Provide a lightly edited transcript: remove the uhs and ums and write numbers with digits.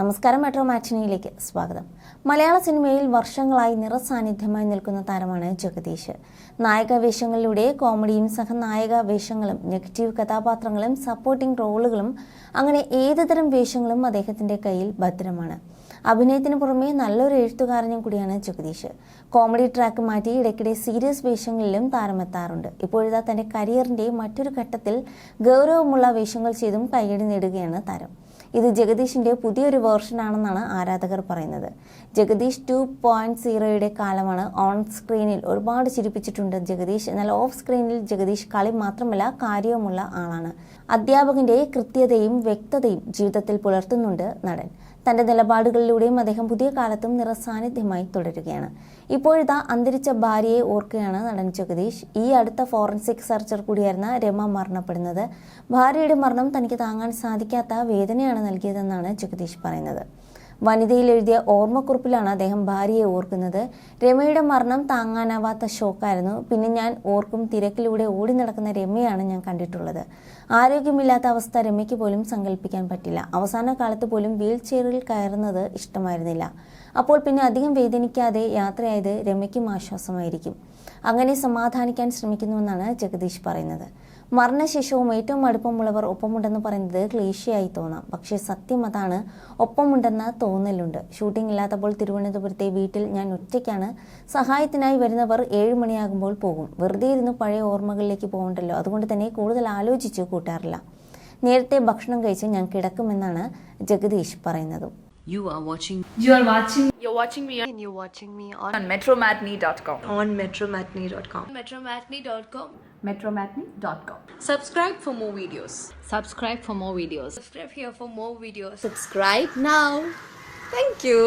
നമസ്കാരം, മെട്രോ മാറ്റിനിയിലേക്ക് സ്വാഗതം. മലയാള സിനിമയിൽ വർഷങ്ങളായി നിറസാന്നിധ്യമായി നിൽക്കുന്ന താരമാണ് ജഗദീഷ്. നായക വേഷങ്ങളിലൂടെ കോമഡിയും സഹനായക വേഷങ്ങളും നെഗറ്റീവ് കഥാപാത്രങ്ങളും സപ്പോർട്ടിംഗ് റോളുകളും അങ്ങനെ ഏതുതരം വേഷങ്ങളും അദ്ദേഹത്തിന്റെ കയ്യിൽ ഭദ്രമാണ്. അഭിനയത്തിന് പുറമെ നല്ലൊരു എഴുത്തുകാരനും കൂടിയാണ് ജഗദീഷ്. കോമഡി ട്രാക്ക് മാറ്റി ഇടയ്ക്കിടെ സീരിയസ് വേഷങ്ങളിലും താരമെത്താറുണ്ട്. ഇപ്പോഴിതാ തന്റെ കരിയറിന്റെ മറ്റൊരു ഘട്ടത്തിൽ ഗൗരവമുള്ള വേഷങ്ങൾ ചെയ്തും കയ്യടി നേടുകയാണ് താരം. ഇത് ജഗദീഷിന്റെ പുതിയൊരു വേർഷനാണെന്നാണ് ആരാധകർ പറയുന്നത്. ജഗദീഷ് 2.0യുടെ കാലമാണ്. ഓൺ സ്ക്രീനിൽ ഒരുപാട് ചിരിപ്പിച്ചിട്ടുണ്ട് ജഗദീഷ്. എന്നാൽ ഓഫ് സ്ക്രീനിൽ ജഗദീഷ് കളി മാത്രമല്ല, കാര്യവുമുള്ള ആളാണ്. അധ്യാപകന്റെ കൃത്യതയും വ്യക്തതയും ജീവിതത്തിൽ പുലർത്തുന്നുണ്ട് നടൻ. തന്റെ നിലപാടുകളിലൂടെയും അദ്ദേഹം പുതിയ കാലത്തും നിറസാന്നിധ്യമായി തുടരുകയാണ്. ഇപ്പോഴിതാ അന്തരിച്ച ഭാര്യയെ ഓർക്കുകയാണ് നടൻ ജഗദീഷ്. ഈ അടുത്ത ഫോറൻസിക് സർജർ കൂടിയായിരുന്ന രമ മരണപ്പെടുന്നത്. ഭാര്യയുടെ മരണം തനിക്ക് താങ്ങാൻ സാധിക്കാത്ത വേദനയാണ് നൽകിയതെന്നാണ് ജഗദീഷ് പറയുന്നത്. വനിതയിൽ എഴുതിയ ഓർമ്മക്കുറിപ്പിലാണ് അദ്ദേഹം ഭാര്യയെ ഓർക്കുന്നത്. രമയുടെ മരണം താങ്ങാനാവാത്ത ഷോക്കായിരുന്നു. പിന്നെ ഞാൻ ഓർക്കും, തിരക്കിലൂടെ ഓടി നടക്കുന്ന രമയാണ് ഞാൻ കണ്ടിട്ടുള്ളത്. ആരോഗ്യമില്ലാത്ത അവസ്ഥ രമയ്ക്ക് പോലും സങ്കല്പിക്കാൻ പറ്റില്ല. അവസാന കാലത്ത് പോലും വീൽ ചെയറിൽ കയറുന്നത് ഇഷ്ടമായിരുന്നില്ല. അപ്പോൾ പിന്നെ അധികം വേദനിക്കാതെ യാത്രയായത് രമയ്ക്കും ആശ്വാസമായിരിക്കും. അങ്ങനെ സമാധാനിക്കാൻ ശ്രമിക്കുന്നുവെന്നാണ് ജഗദീഷ് പറയുന്നത്. മരണശേഷവും ഏറ്റവും അടുപ്പമുള്ളവർ ഒപ്പമുണ്ടെന്ന് പറയുന്നത് ക്ലീശയായി തോന്നാം. പക്ഷേ സത്യം അതാണ്, ഒപ്പമുണ്ടെന്ന തോന്നലുണ്ട്. ഷൂട്ടിംഗ് ഇല്ലാത്തപ്പോൾ തിരുവനന്തപുരത്തെ വീട്ടിൽ ഞാൻ ഒറ്റയ്ക്കാണ്. സഹായത്തിനായി വരുന്നവർ 7 മണിയാകുമ്പോൾ പോകും. വെറുതെ ഇരുന്ന് പഴയ ഓർമ്മകളിലേക്ക് പോകണ്ടല്ലോ, അതുകൊണ്ട് തന്നെ കൂടുതൽ ആലോചിച്ച് കൂട്ടാറില്ല. നേരത്തെ ഭക്ഷണം കഴിച്ച് ഞാൻ കിടക്കുമെന്നാണ് ജഗദീഷ് പറയുന്നതും. You're watching me on metromatney.com. on metromatney.com. metromatney.com. Subscribe for more videos. Subscribe for more videos. Subscribe here for more videos. Subscribe now. Thank you.